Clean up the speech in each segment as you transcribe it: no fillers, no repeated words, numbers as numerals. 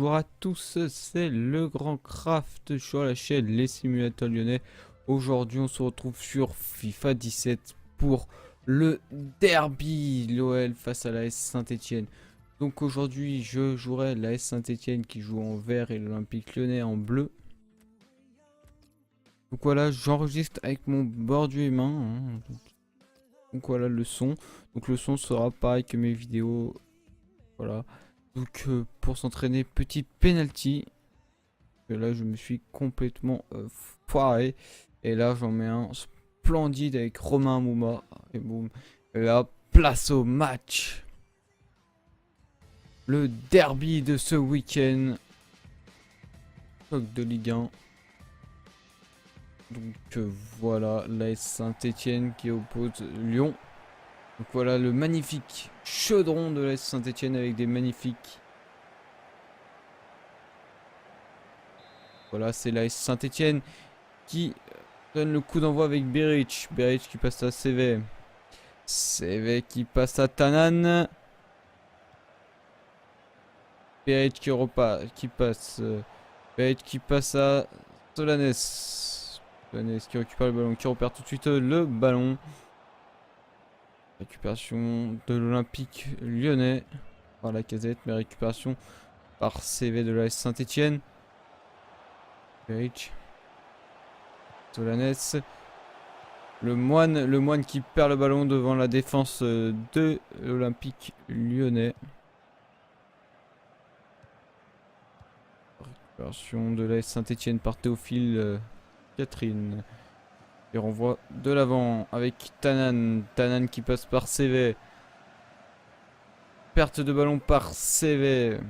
Bonjour à tous, c'est le Grand Craft sur la chaîne Les Simulateurs Lyonnais. Aujourd'hui on se retrouve sur FIFA 17 pour le derby, l'OL face à l'AS Saint-Etienne. Donc aujourd'hui je jouerai l'AS Saint-Etienne qui joue en vert et l'Olympique Lyonnais en bleu. Donc voilà, j'enregistre avec mon bord du main. Donc voilà le son. Donc le son sera pareil que mes vidéos. Voilà. Donc pour s'entraîner, petit penalty. Et là je me suis complètement foiré. Et là j'en mets un splendide avec Romain Mouma. Et boum. Et là, place au match. Le derby de ce week-end. Choc de Ligue 1. Donc voilà, l'AS Saint-Etienne qui oppose Lyon. Donc voilà le magnifique chaudron de l'AS Saint-Etienne avec des magnifiques. Voilà, c'est l'AS Saint-Etienne qui donne le coup d'envoi avec Beric. Beric qui passe à CV. CV qui passe à Tanan. Beric qui repasse, qui passe. Beric qui passe à Solanes. Solanes qui récupère le ballon, qui repère tout de suite le ballon. Récupération de l'Olympique Lyonnais par la Casette, mais récupération par CV de l'AS Saint-Etienne. Beric. Solanes. Le moine qui perd le ballon devant la défense de l'Olympique Lyonnais. Récupération de l'AS Saint-Etienne par Théophile Catherine. Et renvoie de l'avant avec Tanan. Tanan qui passe par CV. Perte de ballon par CV.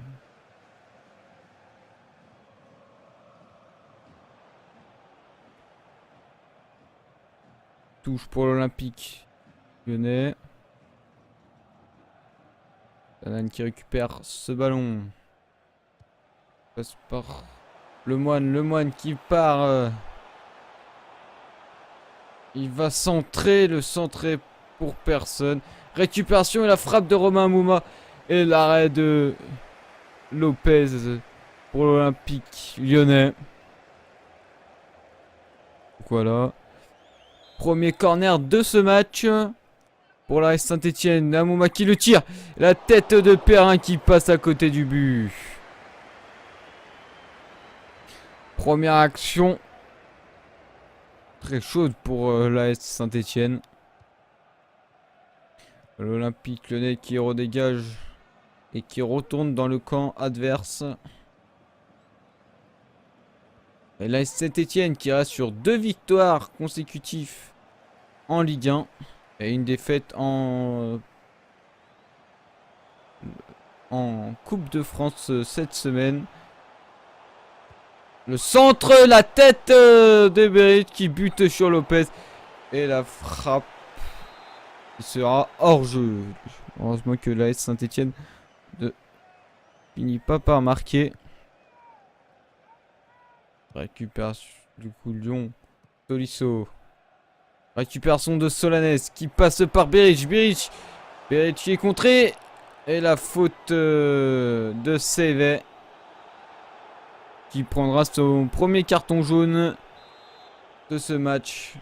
Touche pour l'Olympique Lyonnais. Tanan qui récupère ce ballon. Passe par le moine qui part. Il va centrer, le centrer pour personne. Récupération et la frappe de Romain Mouma. Et l'arrêt de Lopez pour l'Olympique Lyonnais. Donc voilà. Premier corner de ce match. Pour l'AS Saint-Etienne. Mouma qui le tire. La tête de Perrin qui passe à côté du but. Première action. Très chaude pour l'AS Saint-Etienne. L'Olympique Lyonnais qui redégage et qui retourne dans le camp adverse. Et l'AS Saint-Etienne qui reste sur 2 victoires consécutives en Ligue 1 et une défaite en Coupe de France cette semaine. Le centre, la tête de Beric qui bute sur Lopez. Et la frappe qui sera hors jeu. Heureusement que l'AS Saint-Etienne ne finit pas par marquer. Récupération du coup Lyon. Tolisso. Récupération de Solanes qui passe par Beric. Beric qui est contré. Et la faute de CV. Qui prendra son premier carton jaune de ce match.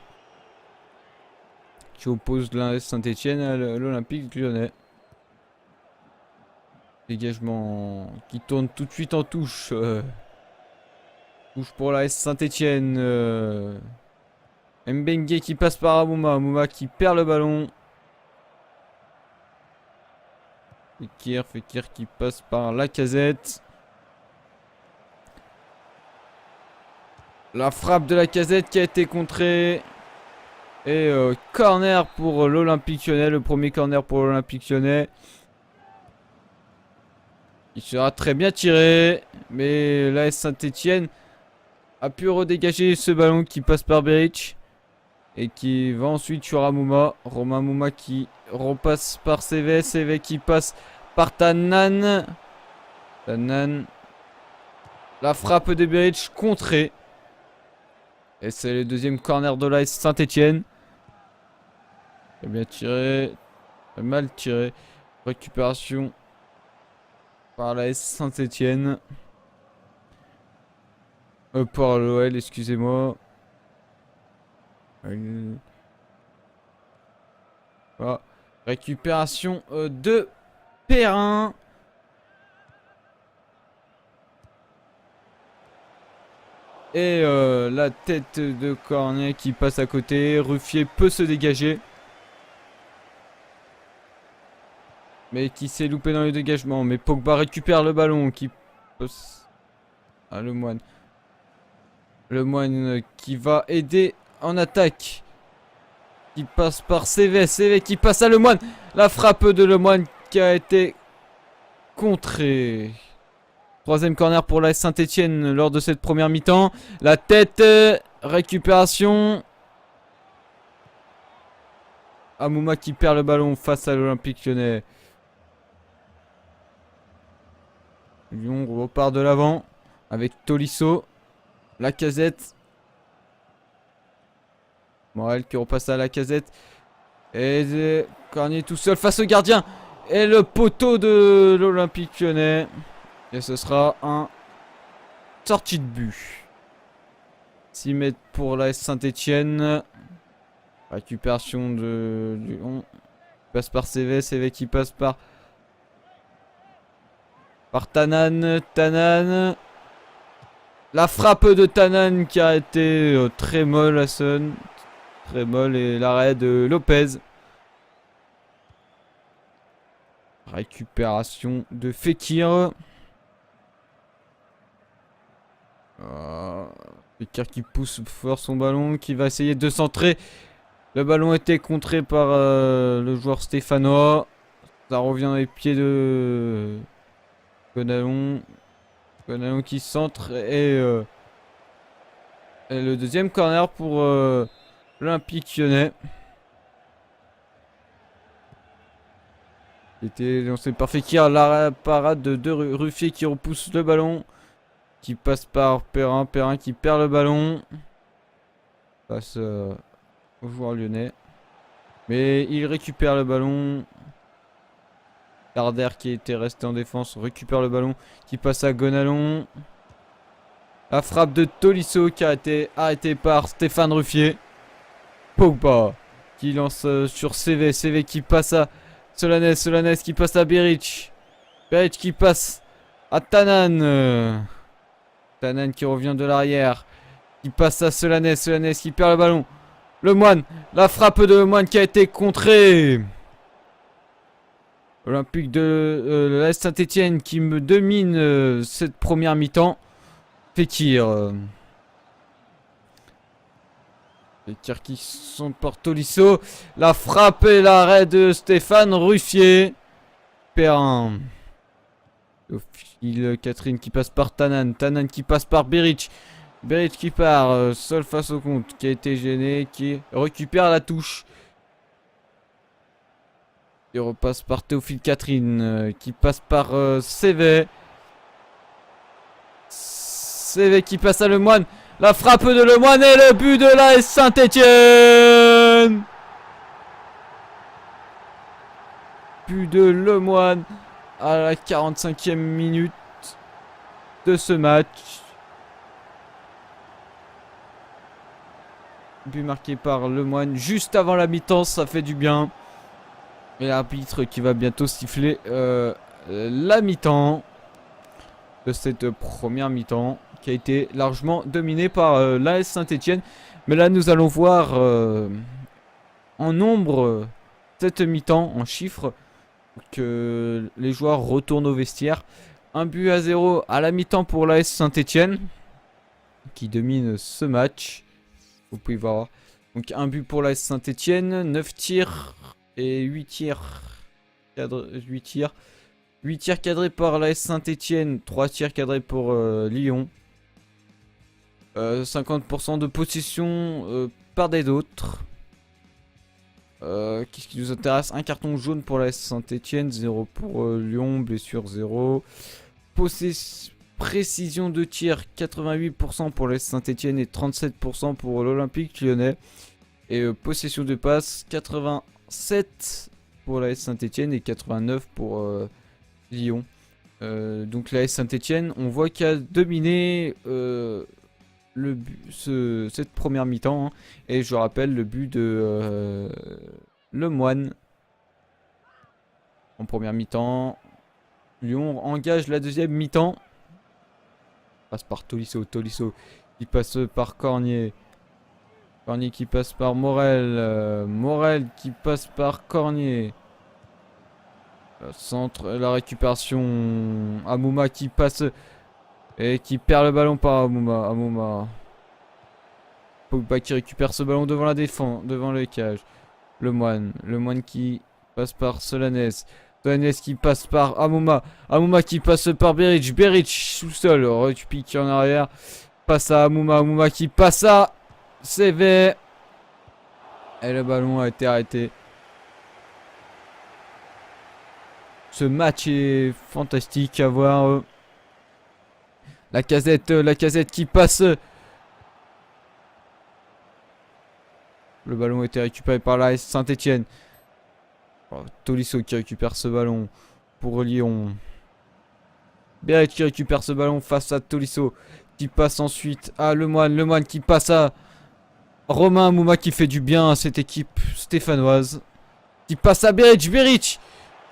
Qui oppose l'AS Saint-Etienne à l'Olympique Lyonnais. Dégagement qui tourne tout de suite en touche. Touche pour l'AS Saint-Etienne. Mbengue qui passe par Amouma. Amouma qui perd le ballon. Fekir qui passe par la Casette. La frappe de la Casette qui a été contrée. Et corner pour l'Olympique Lyonnais. Le premier corner pour l'Olympique Lyonnais. Il sera très bien tiré. Mais l'AS Saint-Etienne a pu redégager ce ballon qui passe par Beric. Et qui va ensuite sur Amouma. Romain Mouma qui repasse par CV. CV qui passe par Tanan. Tanan. La frappe de Beric contrée. Et c'est le deuxième corner de l'AS Saint-Etienne. Très bien tiré. Mal tiré. Récupération par l'AS Saint-Etienne. Pour l'OL, excusez-moi. Voilà. Récupération de Perrin. Et la tête de Cornet qui passe à côté. Ruffier peut se dégager. Mais qui s'est loupé dans le dégagement. Mais Pogba récupère le ballon. Qui passe à Le Moine. Le Moine qui va aider en attaque. Qui passe par CV. CV qui passe à Le Moine. La frappe de Le Moine qui a été contrée. Troisième corner pour la Saint-Etienne lors de cette première mi-temps. La tête, récupération. Amouma qui perd le ballon face à l'Olympique Lyonnais. Lyon repart de l'avant avec Tolisso. Lacazette. Morel qui repasse à Lacazette. Et Cornier tout seul face au gardien. Et le poteau de l'Olympique Lyonnais. Et ce sera un sortie de but. 6 mètres pour la Saint-Etienne. Récupération de Lyon. Passe par CV. CV qui passe par Tanan. Tanan. La frappe de Tanan qui a été très molle à Son. Très molle. Et l'arrêt de Lopez. Récupération de Fekir. Fekir qui pousse fort son ballon, qui va essayer de centrer. Le ballon était contré par le joueur stéphanois. Ça revient dans les pieds de Gonalon. Gonalon qui centre et le deuxième corner pour l'Olympique Lyonnais. Il était lancé par Fekir, la parade de Ruffier qui repousse le ballon. Qui passe par Perrin, Perrin qui perd le ballon. Passe au joueur lyonnais. Mais il récupère le ballon. Darder qui était resté en défense récupère le ballon. Qui passe à Gonalon. La frappe de Tolisso qui a été arrêtée par Stéphane Ruffier. Pogba qui lance sur CV. CV qui passe à Solanès. Solanès qui passe à Beric. Beric qui passe à Tanan. Tanan qui revient de l'arrière. Qui passe à Solanès. Solanès qui perd le ballon. Le Moine. La frappe de Le Moine qui a été contrée. Olympique de la Saint-Etienne qui me domine cette première mi-temps. Fekir. Fekir qui sont par Tolisso. La frappe et l'arrêt de Stéphane Ruffier. Perrin. Au fil, Catherine qui passe par Tanan. Tanan qui passe par Beric. Beric qui part seul face au compte. Qui a été gêné. Qui récupère la touche. Il repasse par Théophile Catherine. Qui passe par CV. CV qui passe à Le Moine. La frappe de Le Moine et le but de la Saint-Etienne. But de Le Moine à la 45e minute de ce match. But marqué par Le Moine juste avant la mi-temps, ça fait du bien. Et l'arbitre qui va bientôt siffler la mi-temps de cette première mi-temps qui a été largement dominée par l'AS Saint-Etienne. Mais là nous allons voir en nombre cette mi-temps, en chiffres, que les joueurs retournent au vestiaire. 1-0 à la mi-temps pour l'AS Saint-Etienne qui domine ce match. Vous pouvez voir. Donc un but pour l'AS Saint-Etienne, 9 tirs et 8 tirs. 8 tirs. 8 tirs cadrés par l'AS Saint-Etienne, 3 tirs cadrés pour Lyon. 50% de possession par des autres. Qu'est-ce qui nous intéresse? Un carton jaune pour l'AS Saint-Etienne, 0 pour Lyon, blessure 0. Précision de tir, 88% pour l'AS Saint-Etienne et 37% pour l'Olympique Lyonnais. Et possession de passe, 87 pour l'AS Saint-Etienne et 89 pour Lyon. Donc l'AS Saint-Etienne, on voit qu'il a dominé cette première mi-temps. Hein. Et je rappelle le but de Lemoine en première mi-temps. Lyon engage la deuxième mi-temps. Passe par Tolisso. Tolisso qui passe par Cornier. Cornier qui passe par Morel. Morel qui passe par Cornier. Le centre, la récupération. Amouma qui passe et qui perd le ballon par Amouma. Amouma. Pogba qui récupère ce ballon devant la défense, devant les cages. Lemoine. Lemoine qui passe par Solanes. Solanes qui passe par Amouma. Amouma qui passe par Beric. Beric sous-sol. Repique en arrière. Passe à Amouma. Amouma qui passe à CV. Et le ballon a été arrêté. Ce match est fantastique à voir. La casette qui passe. Le ballon a été récupéré par la Saint-Etienne. Oh, Tolisso qui récupère ce ballon pour Lyon. Beret qui récupère ce ballon face à Tolisso. Qui passe ensuite à Lemoine. Lemoine qui passe à Romain Amouma qui fait du bien à cette équipe stéphanoise. Qui passe à Beric. Beric.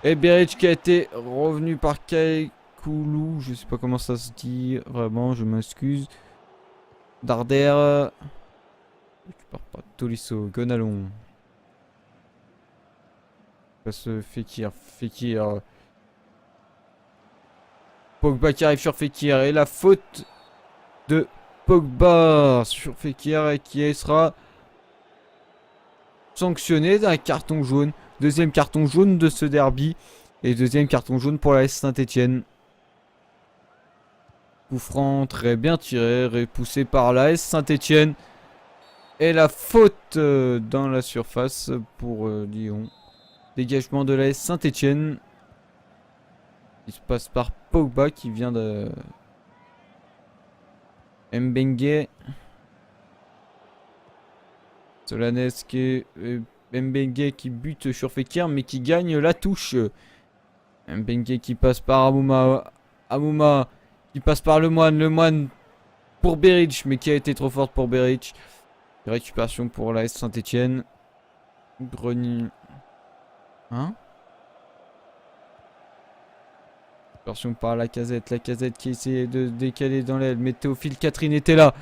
Et Beric qui a été revenu par Koulou. Je sais pas comment ça se dit. Vraiment, je m'excuse. Darder. Récupère pas Tolisso. Gonalon. Passe Fekir. Fekir. Pogba qui arrive sur Fekir. Et la faute de Pogba sur Fekir et qui sera sanctionné d'un carton jaune. Deuxième carton jaune de ce derby. Et deuxième carton jaune pour la Saint-Etienne. Coup franc très bien tiré. Repoussé par la Saint-Etienne. Et la faute dans la surface pour Lyon. Dégagement de la Saint-Etienne. Il se passe par Pogba qui vient de... Mbengue. Solanesque. Mbengue qui bute sur Fekir mais qui gagne la touche. Mbengue qui passe par Amouma. Amouma qui passe par Lemoine. Lemoine pour Beric mais qui a été trop forte pour Beric. Récupération pour la Saint-Etienne. Grenier. Hein? Récupération par la casette. La casette qui essayait de décaler dans l'aile. Mais Théophile Catherine était là.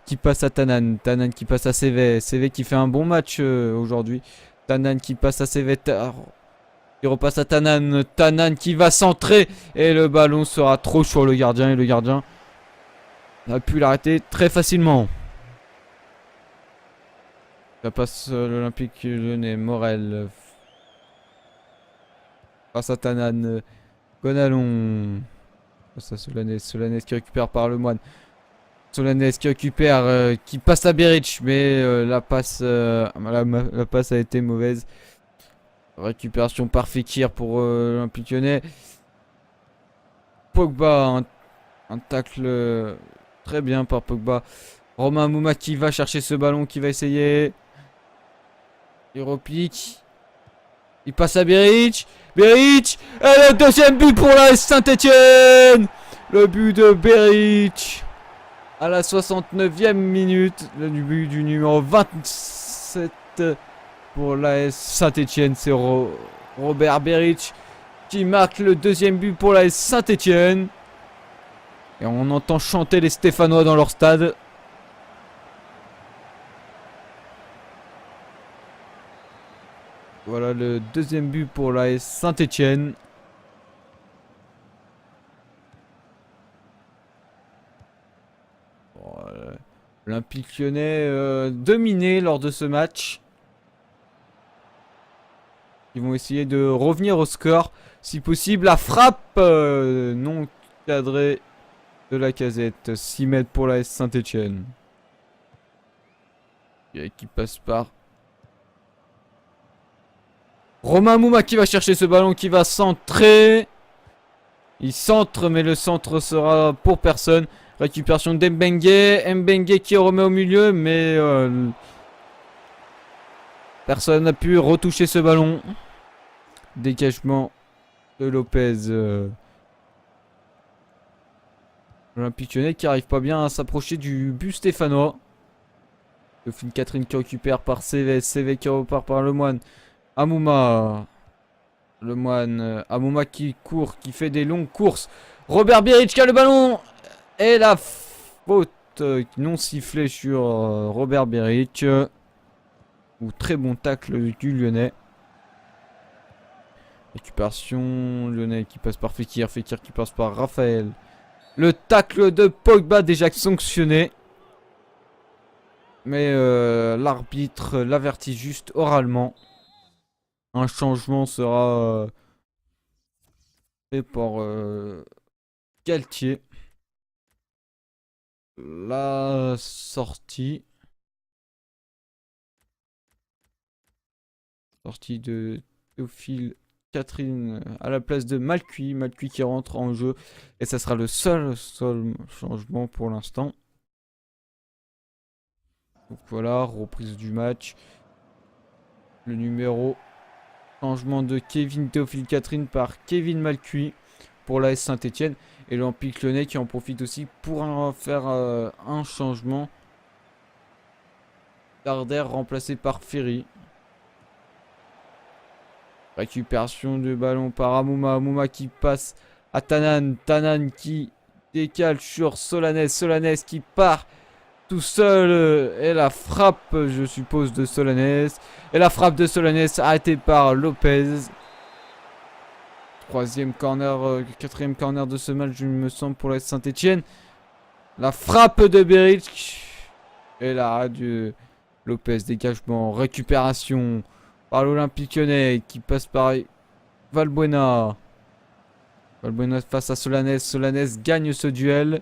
Qui passe à Tanan. Tanan qui passe à CV. CV qui fait un bon match aujourd'hui. Tanan qui passe à CV. Il repasse à Tanan. Tanan qui va centrer. Et le ballon sera trop sur le gardien. Et le gardien a pu l'arrêter très facilement. Ça passe l'Olympique Lyonnais. Morel. Face à Tanan. Gonalon. Face à Solanes. Solanes qui récupère par Lemoine. Solanes qui récupère. Qui passe à Beric. Mais la passe a été mauvaise. Récupération par Fekir pour l'Olympique Lyonnais. Pogba. Un tacle très bien par Pogba. Romain Amouma qui va chercher ce ballon. Qui va essayer. Il repique. Il passe à Beric. Beric. Et le deuxième but pour la Saint-Etienne. Le but de Beric. À la 69e minute. Le but du numéro 27 pour la Saint-Etienne. C'est Robert Beric qui marque le deuxième but pour la Saint-Etienne. Et on entend chanter les Stéphanois dans leur stade. Voilà le deuxième but pour la Saint-Etienne. L'Olympique Lyonnais dominé lors de ce match. Ils vont essayer de revenir au score. Si possible, la frappe non cadrée de la casette. 6 mètres pour la Saint-Etienne. Qui passe par Romain Amouma qui va chercher ce ballon, qui va centrer. Il centre, mais le centre sera pour personne. Récupération d'Mbengue. Mbengue qui remet au milieu, mais personne n'a pu retoucher ce ballon. Dégagement de Lopez. L'Olympique Lyonnais qui arrive pas bien à s'approcher du but stéphanois. Dauphine Catherine qui récupère par CV. CV qui repart par Lemoine. Amouma. Lemoine. Amouma qui court, qui fait des longues courses. Robert Biric qui a le ballon. Et la faute non sifflée sur Robert Biric. Ou très bon tacle du Lyonnais. Récupération Lyonnais qui passe par Fekir. Fekir qui passe par Raphaël. Le tacle de Pogba déjà sanctionné. Mais l'arbitre l'avertit juste oralement. Un changement sera fait par Galtier. La sortie. Sortie de Théophile Catherine à la place de Malcuit. Malcuit qui rentre en jeu. Et ça sera le seul changement pour l'instant. Donc voilà, reprise du match. Le numéro. Changement de Kevin Théophile Catherine par Kevin Malcuit pour l'AS Saint-Etienne. Et l'Olympique Lyonnais qui en profite aussi pour faire un changement. Darder remplacé par Ferry. Récupération de ballon par Amouma. Amouma qui passe à Tanan. Tanan qui décale sur Solanès. Solanès qui part tout seul. Et la frappe, je suppose, de Solanès. Et la frappe de Solanès arrêtée par Lopez. Troisième corner, quatrième corner de ce match, il me semble, pour la Saint-Etienne. La frappe de Beric. Et l'arrêt de Lopez. Dégagement, récupération par l'Olympique Lyonnais qui passe par Valbuena. Valbuena face à Solanès. Solanès gagne ce duel.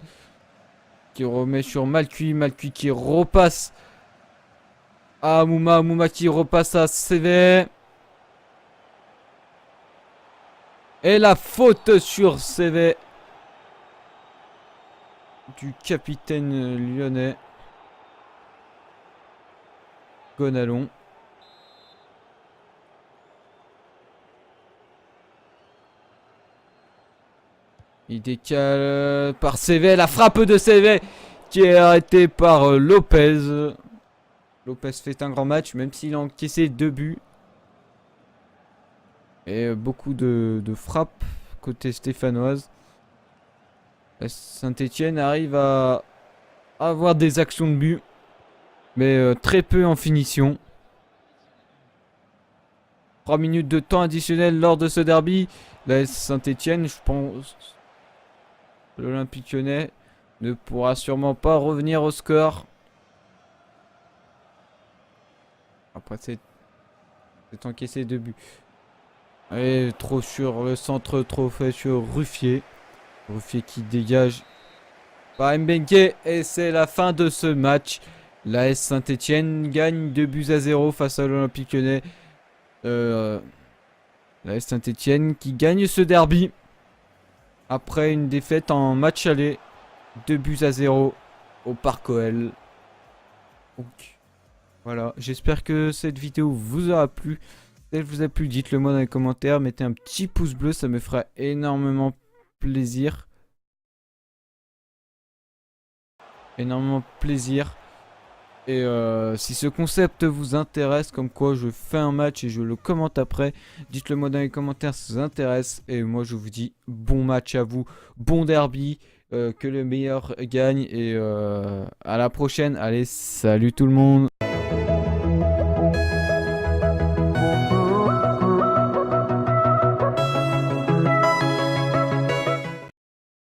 Qui remet sur Malcuit. Malcuit qui repasse à Amouma. Amouma qui repasse à CV. Et la faute sur CV du capitaine lyonnais. Gonalon. Il décale par CV. La frappe de CV qui est arrêtée par Lopez. Lopez fait un grand match même s'il a encaissé 2 buts. Et beaucoup de frappes côté stéphanoise. Saint-Etienne arrive à avoir des actions de but. Mais très peu en finition. 3 minutes de temps additionnel lors de ce derby. La Saint-Etienne, je pense, l'Olympique Lyonnais ne pourra sûrement pas revenir au score. Après c'est encaissé 2 buts. Et trop sur le centre, trop fait sur Ruffier. Ruffier qui dégage par Mbengue. Et c'est la fin de ce match. L'AS Saint-Etienne gagne 2-0 face à l'Olympique Lyonnais. L'AS Saint-Etienne qui gagne ce derby. Après une défaite en match aller. 2-0 au Parc OL. Donc, voilà, j'espère que cette vidéo vous aura plu. Si elle vous a plu, dites-le moi dans les commentaires. Mettez un petit pouce bleu, ça me fera énormément plaisir. Énormément plaisir. Et si ce concept vous intéresse, comme quoi je fais un match et je le commente après, dites-le moi dans les commentaires si ça vous intéresse. Et moi je vous dis bon match à vous, bon derby, que le meilleur gagne. Et à la prochaine, allez, salut tout le monde.